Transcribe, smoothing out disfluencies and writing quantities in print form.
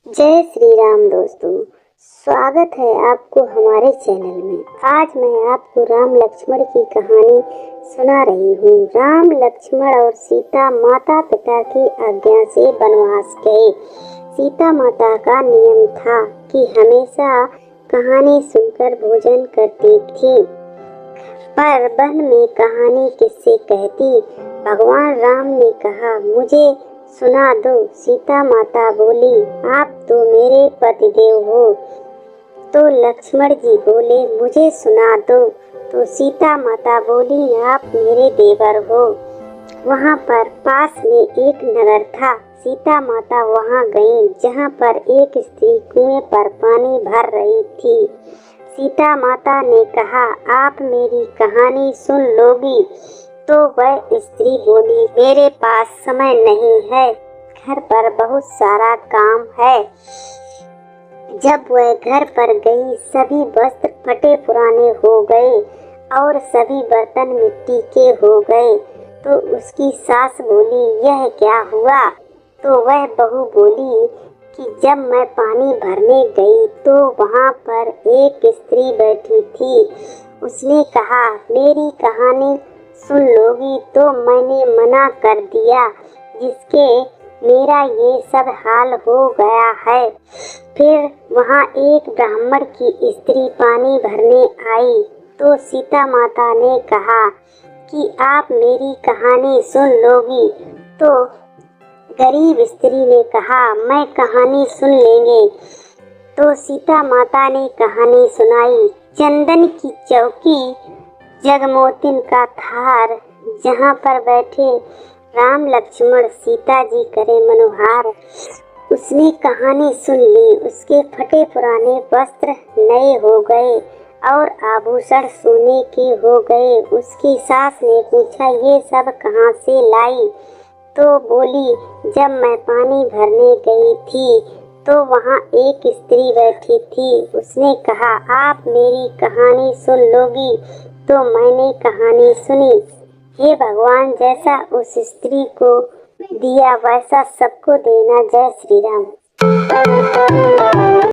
जय श्री राम दोस्तों, स्वागत है आपको हमारे चैनल में। आज मैं आपको राम लक्ष्मण की कहानी सुना रही हूँ। राम लक्ष्मण और सीता माता पिता की आज्ञा से वनवास गए। सीता माता का नियम था कि हमेशा कहानी सुनकर भोजन करती थी, पर वन में कहानी किससे कहती। भगवान राम ने कहा, मुझे सुना दो। सीता माता बोली, आप तो मेरे पतिदेव हो। तो लक्ष्मण जी बोले, मुझे सुना दो। तो सीता माता बोली, आप मेरे देवर हो। वहाँ पर पास में एक नगर था। सीता माता वहाँ गईं, जहाँ पर एक स्त्री कुएं पर पानी भर रही थी। सीता माता ने कहा, आप मेरी कहानी सुन लोगी। तो वह स्त्री बोली, मेरे पास समय नहीं है, घर पर बहुत सारा काम है। जब वह घर पर गई, सभी वस्त्र फटे पुराने हो गए और सभी बर्तन मिट्टी के हो गए। तो उसकी सास बोली, यह क्या हुआ? तो वह बहू बोली कि जब मैं पानी भरने गई तो वहाँ पर एक स्त्री बैठी थी। उसने कहा, मेरी कहानी सुन लोगी। तो मैंने मना कर दिया, जिसके मेरा ये सब हाल हो गया है। फिर वहाँ एक ब्राह्मण की स्त्री पानी भरने आई। तो सीता माता ने कहा कि आप मेरी कहानी सुन लोगी। तो गरीब स्त्री ने कहा, मैं कहानी सुन लेंगे। तो सीता माता ने कहानी सुनाई। चंदन की चौकी, जगमोतिन का थार, जहाँ पर बैठे राम लक्ष्मण सीता जी करे मनोहार। उसने कहानी सुन ली। उसके फटे पुराने वस्त्र नए हो गए और आभूषण सोने के हो गए। उसकी सास ने पूछा, ये सब कहाँ से लाई? तो बोली, जब मैं पानी भरने गई थी तो वहाँ एक स्त्री बैठी थी। उसने कहा, आप मेरी कहानी सुन लोगी। तो मैंने कहानी सुनी। हे भगवान, जैसा उस स्त्री को दिया वैसा सबको देना। जय श्री राम।